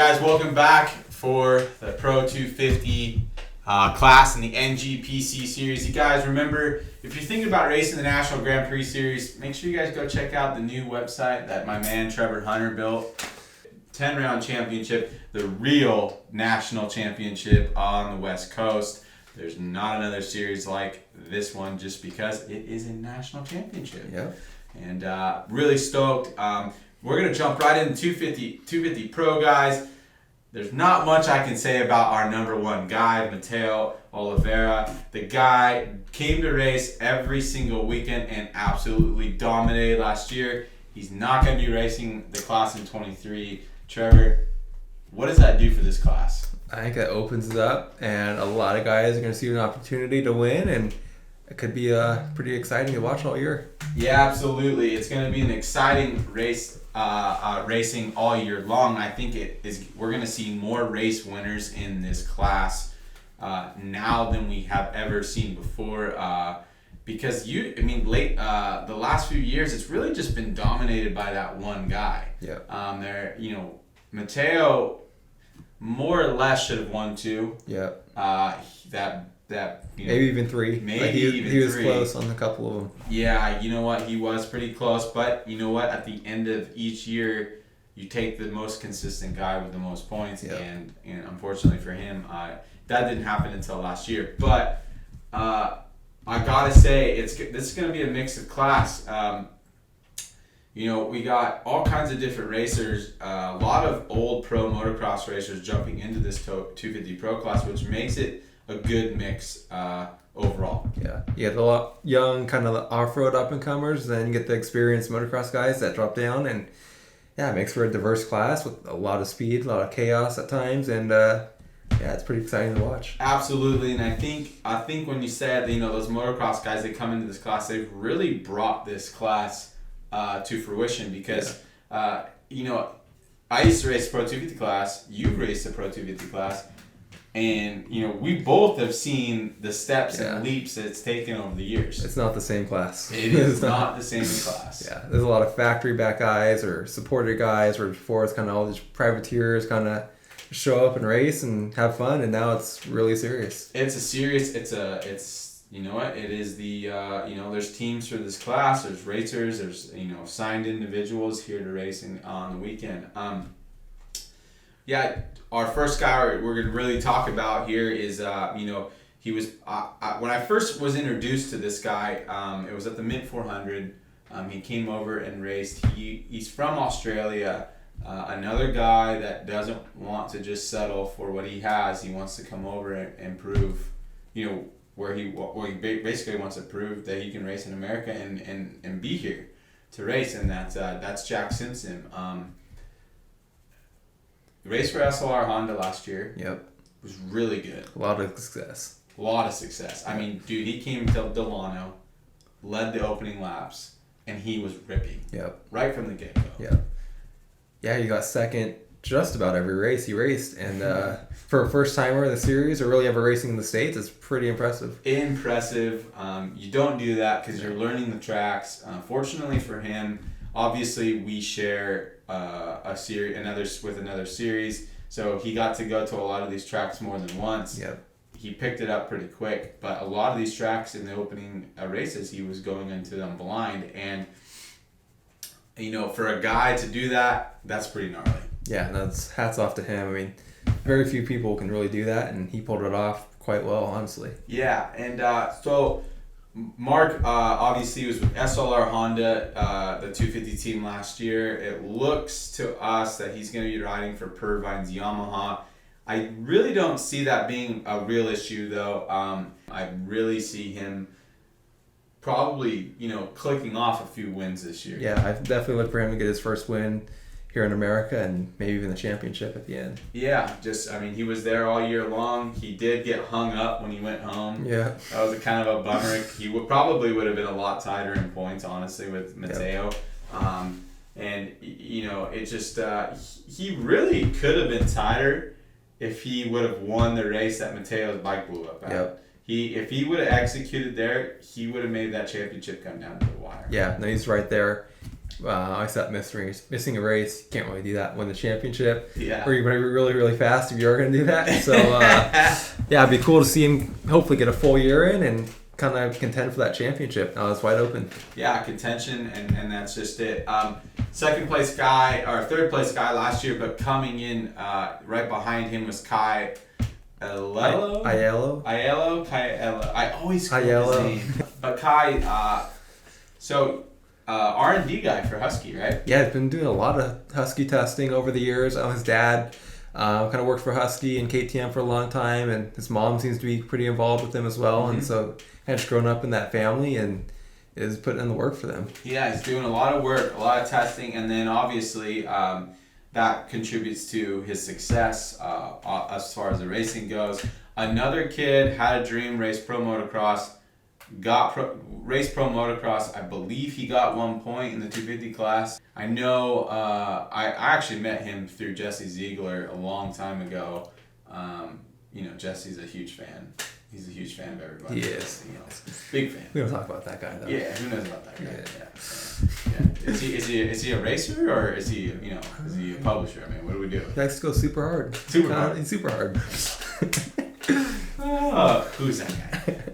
guys, welcome back for the Pro 250 class in the NGPC series. You guys remember, if you're thinking about racing the National Grand Prix Series, make sure you guys go check out the new website that my man Trevor built. 10-round championship, the real national championship on the West Coast. There's not another series like this one just because it is a national championship. Yep. And really stoked. We're going to jump right into 250 Pro, guys. There's not much I can say about our number one guy, Mateo Oliveira. The guy came to race every single weekend and absolutely dominated last year. He's not going to be racing the class in 23. Trevor, what does that do for this class? I think that opens it up, and a lot of guys are going to see an opportunity to win, and it could be pretty exciting to watch all year. Yeah, absolutely. It's going to be an exciting race. Racing all year long. I think we're going to see more race winners in this class now than we have ever seen before. Because the last few years it's really just been dominated by that one guy. Yeah. Mateo more or less should have won two. Yeah. Maybe even three. He was close on a couple of them. Yeah, you know what? He was pretty close, but you know what? At the end of each year, you take the most consistent guy with the most points, and unfortunately for him, that didn't happen until last year. But I gotta say, this is gonna be a mix of class. We got all kinds of different racers, a lot of old pro motocross racers jumping into this 250 Pro class, which makes it a good mix overall. Yeah, you get the young kind of off-road up-and-comers, then you get the experienced motocross guys that drop down, and it makes for a diverse class with a lot of speed, a lot of chaos at times, and it's pretty exciting to watch. Absolutely, and I think when you said those motocross guys that come into this class, they've really brought this class to fruition because I used to race the Pro 250 class, you've raced the Pro 250 class. And, we both have seen the steps and leaps that it's taken over the years. It's not the same class. It is not the same class. Yeah, there's a lot of factory back guys or supporter guys where before it's kind of all these privateers kind of show up and race and have fun, and now it's really serious. It is there's teams for this class, there's racers, there's, signed individuals here to race on the weekend. Our first guy we're going to really talk about here is, he was, when I first was introduced to this guy, it was at the Mint 400. He came over and raced. He's from Australia, another guy that doesn't want to just settle for what he has. He wants to come over and prove, where he basically wants to prove that he can race in America and be here to race, and that's Jack Simpson. The race for SLR Honda last year. Yep. Was really good. A lot of success. I mean, dude, he came to Delano, led the opening laps, and he was ripping. Yep. Right from the get-go. Yep. Yeah, he got second just about every race he raced, and for a first-timer in the series or really ever racing in the States, it's pretty impressive. You don't do that because you're learning the tracks. Fortunately for him, obviously we share another series, so he got to go to a lot of these tracks more than once. Yep. He picked it up pretty quick, but a lot of these tracks in the opening races, he was going into them blind, and for a guy to do that, that's pretty gnarly. Yeah, that's hats off to him. I mean, very few people can really do that, and he pulled it off quite well, honestly. Yeah, and so Mark obviously was with SLR Honda, the 250 team last year. It looks to us that he's going to be riding for Pervine's Yamaha. I really don't see that being a real issue, though. I really see him probably, clicking off a few wins this year. Yeah, I definitely look for him to get his first win here in America and maybe even the championship at the end. Yeah, he was there all year long. He did get hung up when he went home. Yeah. That was a kind of a bummer. He probably would have been a lot tighter in points, honestly, with Mateo. Yep. It just, he really could have been tighter if he would have won the race that Mateo's bike blew up at. Yep. If he would have executed there, he would have made that championship come down to the wire. Yeah, no, he's right there. I stopped missing a race. You can't really do that. Win the championship. Yeah. Or you're going to be really, really fast if you're going to do that. So, it'd be cool to see him hopefully get a full year in and kind of contend for that championship. Now it's wide open. Yeah, contention, and that's just it. Third place guy last year, but coming in right behind him was Kai Aiello. I always forget his name. But Kai, R&D guy for Husky, right? Yeah, he's been doing a lot of Husky testing over the years. His dad kind of worked for Husky and KTM for a long time, and his mom seems to be pretty involved with him as well. Mm-hmm. And so has grown up in that family and is putting in the work for them. Yeah, he's doing a lot of work, a lot of testing, and then obviously that contributes to his success as far as the racing goes. Another kid had a dream, raced pro motocross, raced pro motocross. I believe he got 1 point in the 250 class. I know I actually met him through Jesse Ziegler a long time ago. Jesse's a huge fan. He's a huge fan of everybody. He is. Big fan. We don't talk about that guy though. Yeah, who knows about that guy? Yeah. Is he a racer or is he a publisher? I mean, what do we do? He likes to go super hard. He's super hard. Who's that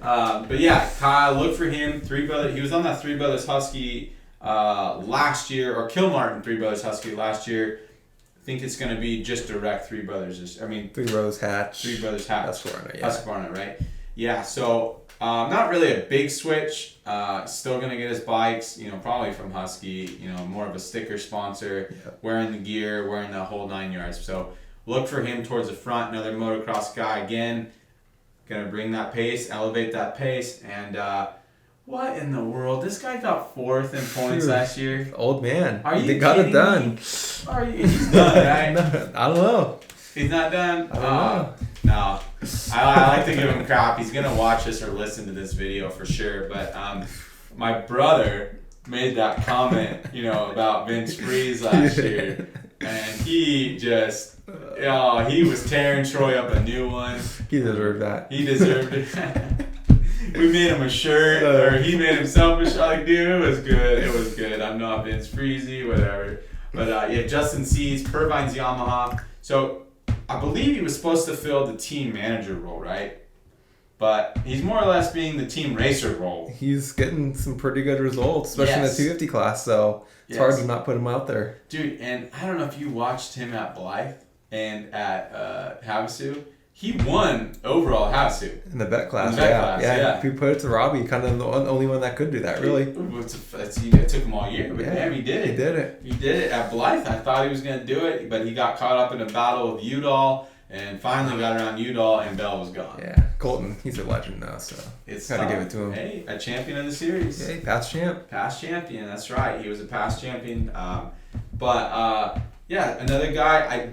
guy? But yeah, Kyle, look for him. Three Brothers. He was on that Three Brothers Husky last year, or Kilmartin Three Brothers Husky last year. I think it's going to be just direct Three Brothers. Three Brothers Hatch. Three Brothers Hatch. Husqvarna, yeah. Husqvarna, right? Yeah, so not really a big switch. Still going to get his bikes, probably from Husky, more of a sticker sponsor, wearing the gear, wearing the whole 9 yards. So look for him towards the front. Another motocross guy again. Going to bring that pace, elevate that pace, and what in the world? This guy got 4th in points last year. Old man. Are you They got it done. He's done, right? I don't know. He's not done? I don't know. No. I like to give him crap. He's going to watch this or listen to this video for sure. But my brother made that comment, about Vince Prix last year. And he just... he was tearing Troy up a new one. He deserved that. He deserved it. We made him a shirt, or he made himself a shirt. Like, dude, it was good. It was good. I'm not Vince Freezy, whatever. But Justin Seeds, Purvine's Yamaha. So I believe he was supposed to fill the team manager role, right? But he's more or less being the team racer role. He's getting some pretty good results, especially in the 250 class. So it's hard to not put him out there. Dude, and I don't know if you watched him at Blythe and at Havasu. He won overall Havasu. In the vet class, yeah. If you put it to Robbie, kind of the only one that could do that, really. It took him all year, but damn, he did it. He did it. He did it at Blythe. I thought he was going to do it, but he got caught up in a battle with Udall, and finally got around Udall, and Bell was gone. Yeah, Colton, he's a legend now, so it's got to give it to him. Hey, a champion of the series. Hey, past champ. Past champion, that's right. He was a past champion. Another guy, I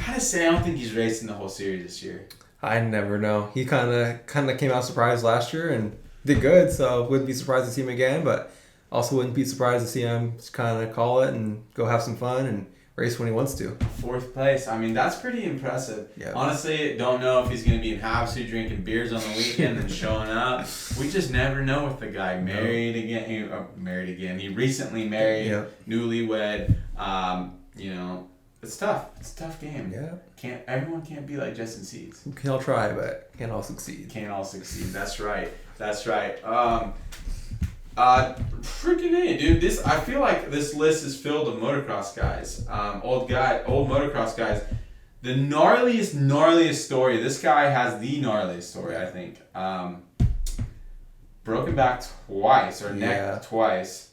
gotta say, I don't think he's racing the whole series this year. I never know. He kind of came out surprised last year and did good, so wouldn't be surprised to see him again, but also wouldn't be surprised to see him just kind of call it and go have some fun and race when he wants to. 4th place. I mean, that's pretty impressive. Yeah. Honestly, don't know if he's going to be in Havasu drinking beers on the weekend and showing up. We just never know with the guy. Married again. He recently married, newlywed. It's tough. It's a tough game. Yeah. Everyone can't be like Justin Seeds. We can all try, but can't all succeed. That's right. Freaking A, dude. I feel like this list is filled with motocross guys. Old motocross guys. The gnarliest story. This guy has the gnarliest story, I think. Broken back twice, or neck twice.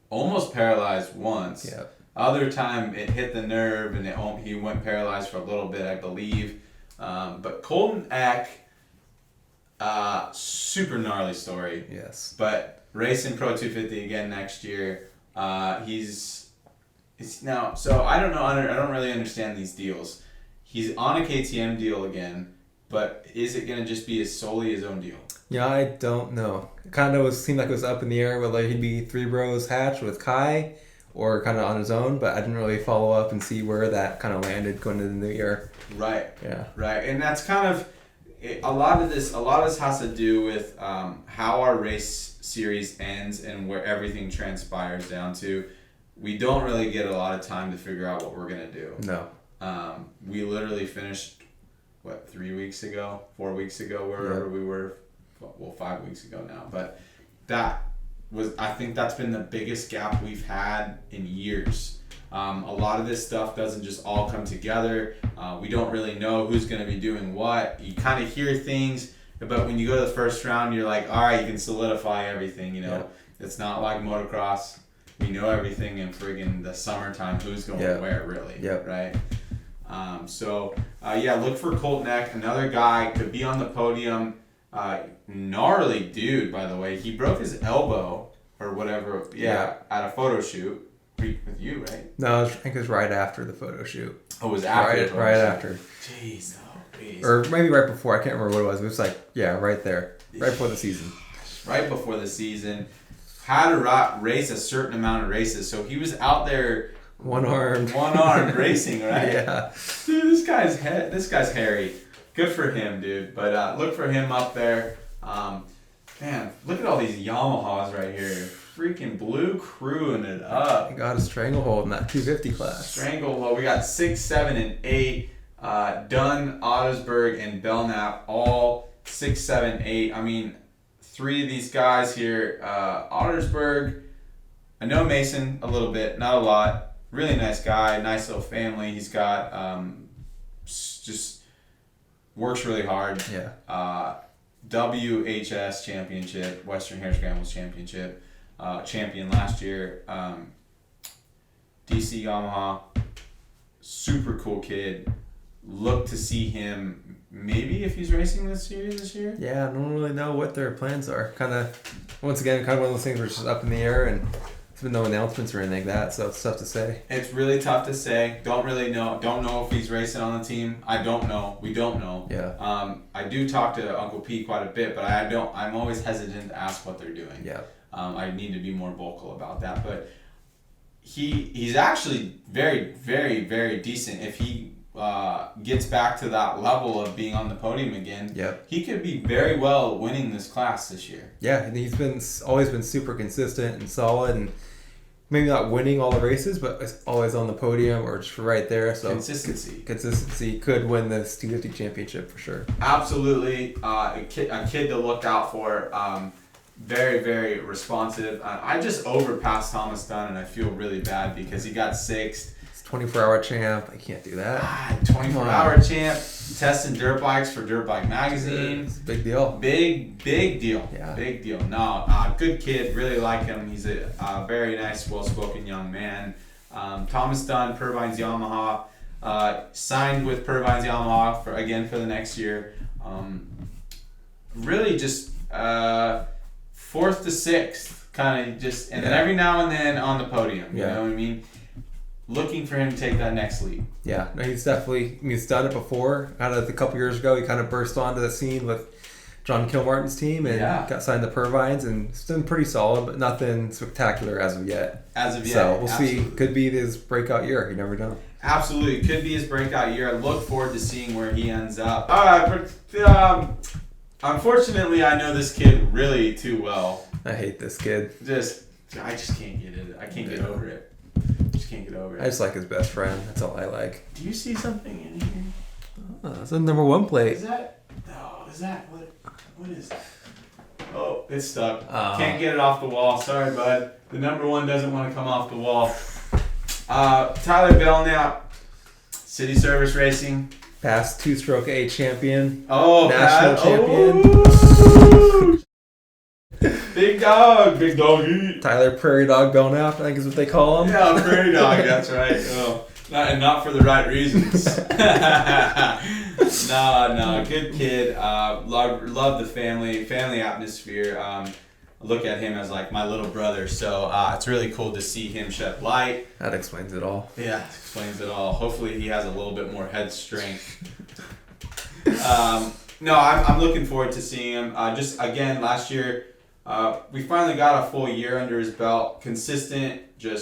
Almost paralyzed once. Yeah. Other time it hit the nerve and he went paralyzed for a little bit, I believe. But Colton Ack, super gnarly story. Yes. But racing Pro 250 again next year. He's now. So I don't know. I don't really understand these deals. He's on a KTM deal again, but is it gonna just be solely his own deal? Yeah, I don't know. It kind of seemed like it was up in the air whether he'd be Three Bros Hatch with Kai, or kind of on his own, but I didn't really follow up and see where that kind of landed going into the new year. Right. Yeah. Right, and that's kind of a lot of this has to do with how our race series ends and where everything transpires down to. we don't really get a lot of time to figure out what we're gonna do. No. We literally finished 4 weeks ago, wherever we were. Well, 5 weeks ago now, but I think that's been the biggest gap we've had in years. A lot of this stuff doesn't just all come together. We don't really know who's going to be doing what. You kind of hear things, but when you go to the first round, you're like, all right, you can solidify everything. It's not like motocross. We know everything in friggin' the summertime. Who's going where, really? Right. Look for Colton Ack. Another guy could be on the podium. Gnarly dude, by the way. He broke his elbow or whatever. At a photo shoot with you, right? No, I think it was right after the photo shoot. Oh, it was after. Right after. Jeez, jeez. Or maybe right before. I can't remember what it was. It was like right there, right before the season. Right before the season. Had to race a certain amount of races, so he was out there. One-armed racing, right? Yeah. Dude, this guy's hairy. Good for him, dude. But look for him up there. Man, look at all these Yamahas right here. Freaking blue crewing it up. He got a stranglehold in that 250 class. Stranglehold. We got 6, 7, and 8. Dunn, Ottersberg, and Belnap all 6, 7, 8. I mean, 3 of these guys here. Ottersberg, I know Mason a little bit, not a lot. Really nice guy, nice little family. He's got just works really hard. Yeah. WHS championship, Western Hare Scrambles championship, champion last year. DC Yamaha, super cool kid. Look to see him maybe if he's racing this year. Yeah, I don't really know what their plans are. Kind of, once again, one of those things where it's just up in the air and there's been no announcements or anything like that, so it's tough to say. It's really tough to say. Don't really know. Don't know if he's racing on the team. I don't know. We don't know. Yeah. I do talk to Uncle Pete quite a bit, but I'm always hesitant to ask what they're doing. Yeah. I need to be more vocal about that, but he's actually very, very, very decent. If he gets back to that level of being on the podium again, he could be very well winning this class this year. Yeah, and he's always been super consistent and solid, and maybe not winning all the races, but it's always on the podium or just right there. So consistency could win this 250 championship for sure. Absolutely, a kid to look out for. Very, very responsive. I just overpassed Thomas Dunn, and I feel really bad because he got 6th. 24-hour champ. I can't do that. 24-hour champ. Testing dirt bikes for Dirt Bike Magazine. It's a big deal. Big deal. Yeah. Big deal. No, good kid. Really like him. He's a very nice, well-spoken young man. Thomas Dunn, Purvine's Yamaha. Signed with Purvine's Yamaha for the next year. Really just 4th to 6th, kind of just, and then every now and then on the podium. You know what I mean? Looking for him to take that next lead. Yeah, no, he's definitely, he's done it before. Kind of a couple years ago, he kind of burst onto the scene with John Kilmartin's team and got signed to Purvines, and it's been pretty solid, but nothing spectacular as of yet. So we'll see. Could be his breakout year. You never know. Absolutely. Could be his breakout year. I look forward to seeing where he ends up. All right, but unfortunately, I know this kid really too well. I hate this kid. I just can't get it. I can't get over it. Can't get over it. I just like his best friend. That's all I like. Do you see something in here? It's a number 1 plate. Is that? No. Is that what is that? Oh, it's stuck. Can't get it off the wall. Sorry, bud. The number 1 doesn't want to come off the wall. Tyler Belnap, City Service Racing. Past 2-stroke A champion. National champion. Oh. Big doggy. Tyler Prairie Dog Belnap, I think is what they call him. Yeah, Prairie Dog, that's right. Oh, not for the right reasons. No, good kid. Love the family atmosphere. Look at him as like my little brother, so it's really cool to see him shed light. That explains it all. Yeah, explains it all. Hopefully he has a little bit more head strength. No, I'm looking forward to seeing him. Just again, last year, we finally got a full year under his belt. Consistent, we're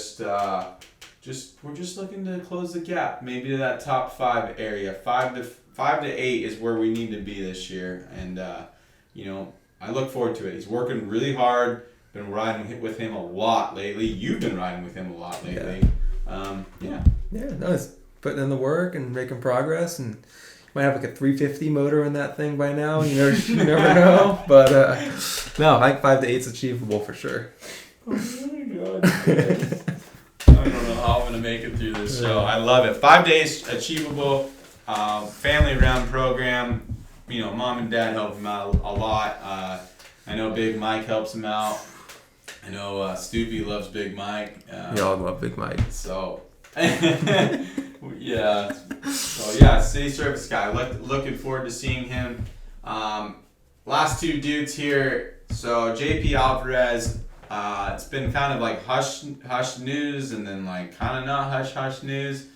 just looking to close the gap, maybe to that top 5 area. 5 to 8 is where we need to be this year, and I look forward to it. He's working really hard. been riding with him a lot lately. You've been riding with him a lot lately. Yeah. No, he's putting in the work and making progress, and might have like a 350 motor in that thing by now. You never know. But no, I think 5 to 8 is achievable for sure. Oh my God. I don't know how I'm gonna make it through this show. I love it. 5 days achievable. Family run program. Mom and dad help him out a lot. I know Big Mike helps him out. I know Stoopy loves Big Mike. We all love Big Mike. So, yeah. So, yeah, city service guy. Looking forward to seeing him. Last two dudes here. So, JP Alvarez. It's been kind of like hush news and then like kind of not hush news.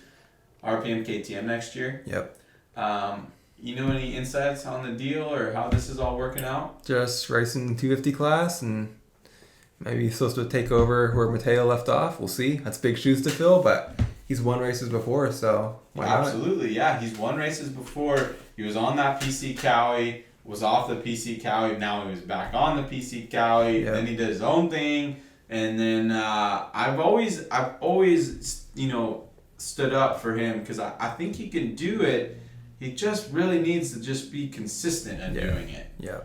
RPM KTM next year. Yep. Any insights on the deal or how this is all working out? Just racing 250 class, and maybe he's supposed to take over where Mateo left off. We'll see. That's big shoes to fill, but he's won races before, so why not? Absolutely, yeah. He's won races before. He was on that PC Cowie, was off the PC Cowie. Now he was back on the PC Cowie. Yep. Then he did his own thing, and then I've always stood up for him because I think he can do it. He just really needs to just be consistent at doing it. Yeah.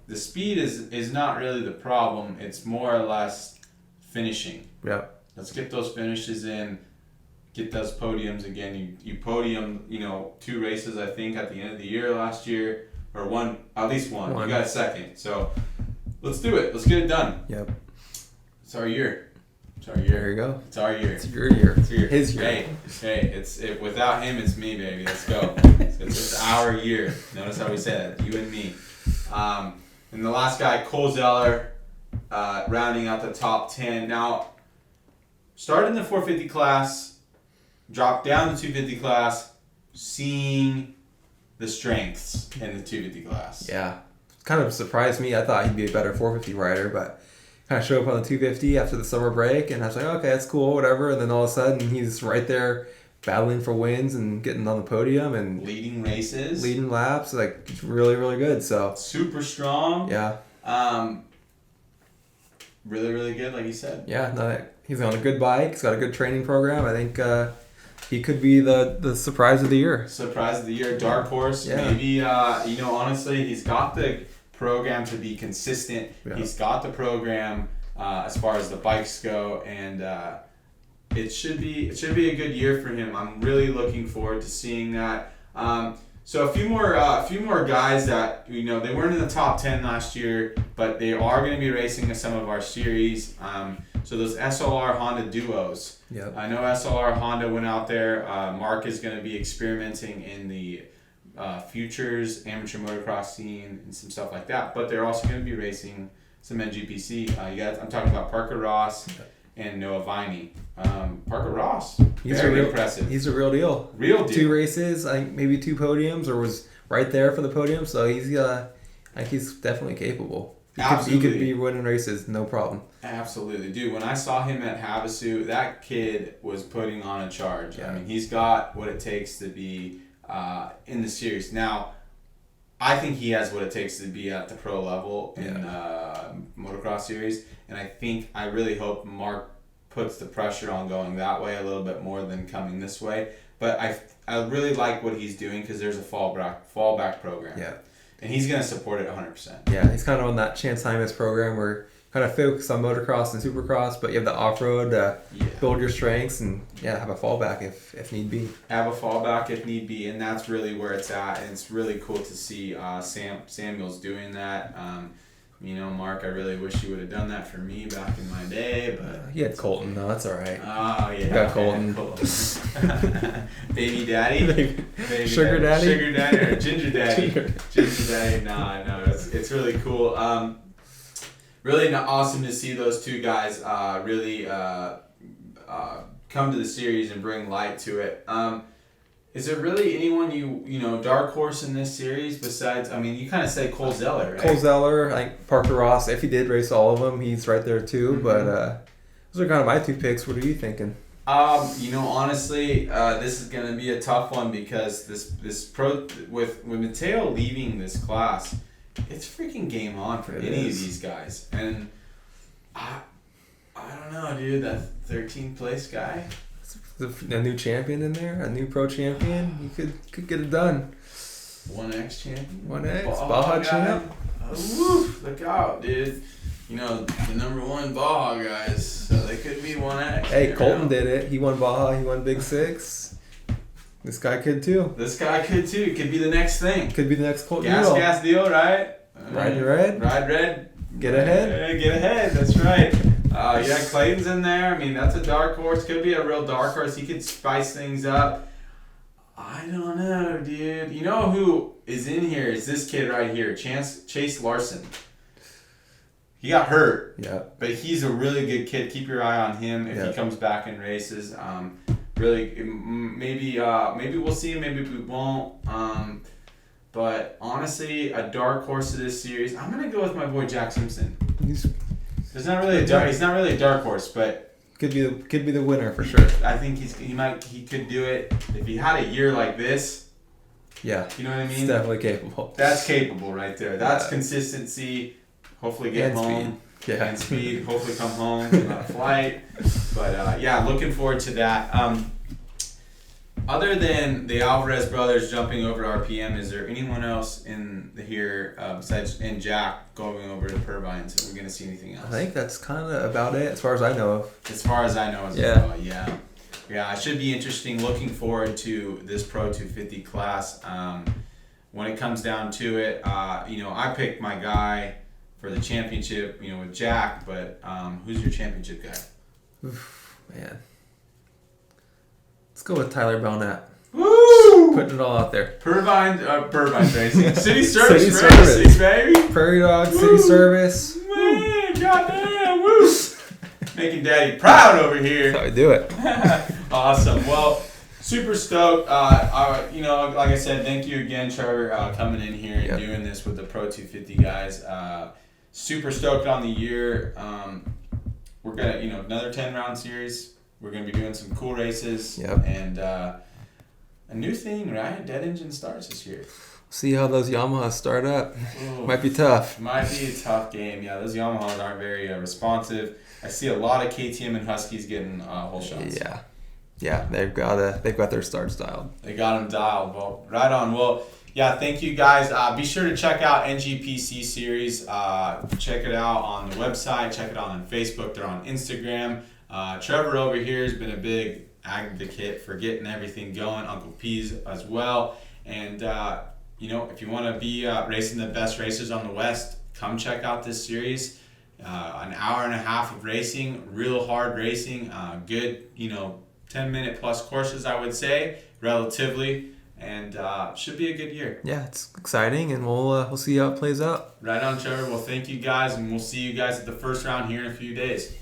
The speed is not really the problem. It's more or less finishing. Yeah. Let's get those finishes in. Get those podiums again. You podium, 2 races I think at the end of the year last year, or one, at least one. You got a second. So let's do it. Let's get it done. Yep. It's our year. There you go. It's our year. It's your year. It's your, His year. Hey, without him, it's me, baby. Let's go. It's our year. Notice how we said it. You and me. And the last guy, Cole Zeller, rounding out the top 10. Now, started in the 450 class, dropped down to 250 class, seeing the strengths in the 250 class. Yeah. Kind of surprised me. I thought he'd be a better 450 rider, but kind of showed up on the 250 after the summer break, and I was like, okay, that's cool, whatever. And then all of a sudden, he's right there battling for wins and getting on the podium and leading races, leading laps. Like, it's really, really good. So super strong. Yeah. Really, really good, like you said. Yeah, no, he's on a good bike. He's got a good training program. I think he could be the surprise of the year. Surprise of the year, dark horse. Yeah. Maybe honestly, he's got the program to be consistent. Yeah. He's got the program as far as the bikes go, and it should be a good year for him. I'm really looking forward to seeing that. So a few more guys that they weren't in the top 10 last year, but they are going to be racing in some of our series. So those SLR Honda duos. Yep. I know SLR Honda went out there. Mark is going to be experimenting in the futures amateur motocross scene and some stuff like that, but they're also going to be racing some NGPC. I'm talking about Parker Ross and Noah Viney. Parker Ross, He's very real impressive. He's a real deal. Real deal. 2 races, I think maybe 2 podiums, or was right there for the podium. So he's definitely capable. He could be winning races, no problem. Absolutely, dude. When I saw him at Havasu, that kid was putting on a charge. Yeah. I mean, he's got what it takes to be in the series. Now, I think he has what it takes to be at the pro level in motocross series, and I really hope Mark puts the pressure on going that way a little bit more than coming this way. But I really like what he's doing because there's a fallback program. Yeah. And he's going to support it 100%. Yeah, he's kind of on that Chance Hymas program where kind of focus on motocross and supercross, but you have the off-road to build your strengths and have a fallback if need be. Have a fallback if need be, and that's really where it's at. And it's really cool to see Samuel's doing that. Mark, I really wish you would have done that for me back in my day, but He had Colton. No, that's all right. oh yeah, Got Colton. Baby daddy, Baby Sugar daddy? Sugar daddy, or ginger daddy, ginger daddy. No, it's really cool. Really awesome to see those two guys really come to the series and bring light to it. Is there really anyone you dark horse in this series besides? I mean, you kind of say Cole Zeller, right? Cole Zeller, I think Parker Ross. If he did race all of them, he's right there too. Mm-hmm. But those are kind of my 2 picks. What are you thinking? Honestly, this is gonna be a tough one because this pro with Mateo leaving this class, it's freaking game on for any of these guys. And I don't know, dude. That 13th place guy. A new champion in there, a new pro champion. You could get it done. 1X champion. 1X Baja champ. Woo! Look out, dude. You know, the number one Baja guys, so they could be 1X. Hey, Colton did it. He won Baja. He won Big Six. This guy could too. This guy could too. Could be the next thing. Could be the next Colton. Gas deal, right? Ride red. Ride red. Get ahead. Get ahead. That's right. Yeah, Clayton's in there. I mean, that's a dark horse. Could be a real dark horse. He could spice things up. I don't know, dude. You know who is in here? Is this kid right here, Chase Larson. He got hurt. Yeah. But he's a really good kid. Keep your eye on him if he comes back in races. Really, maybe we'll see him. Maybe we won't. But honestly, a dark horse of this series. I'm gonna go with my boy Jack Simpson. He's not really a dark horse, but could be the winner for sure. I think he could do it if he had a year like this. Yeah. You know what I mean? He's definitely capable. That's capable right there. That's consistency. Hopefully get and home. Speed. Yeah. And speed. Hopefully come home on a flight. But yeah, looking forward to that. Other than the Alvarez brothers jumping over RPM, is there anyone else in here besides Jack going over to Purvines? Are we going to see anything else? I think that's kind of about it as far as I know of. As far as I know as well, yeah. Yeah, it should be interesting. Looking forward to this Pro 250 class. When it comes down to it, I picked my guy for the championship, with Jack, but who's your championship guy? Oof, man. Let's go with Tyler Belnap. Woo! Putting it all out there. Purvines Racing. City Service City Racing, Service. baby. Prairie Dog, City Service. Man, goddamn, woo! Making Daddy proud over here. That's how we do it. Awesome. Well, super stoked. Like I said, thank you again, Trevor, coming in here and doing this with the Pro 250 guys. Super stoked on the year. We're gonna, another 10-round series. We're gonna be doing some cool races. Yep. And a new thing, right? Dead engine starts this year. See how those Yamahas start up. Ooh. Might be tough. Might be a tough game. Yeah, those Yamahas aren't very responsive. I see a lot of KTM and Huskies getting whole shots. Yeah, they've got their starts dialed. They got them dialed. Well, right on. Well, yeah, thank you guys. Be sure to check out NGPC series. Check it out on the website. Check it out on Facebook. They're on Instagram. Trevor over here has been a big advocate for getting everything going. Uncle P's as well. And if you want to be racing the best racers on the West, come check out this series. An hour and a half of racing, real hard racing, good, 10-minute plus courses, I would say, relatively, and should be a good year. Yeah, it's exciting, and we'll see how it plays out. Right on, Trevor. Well, thank you guys, and we'll see you guys at the first round here in a few days.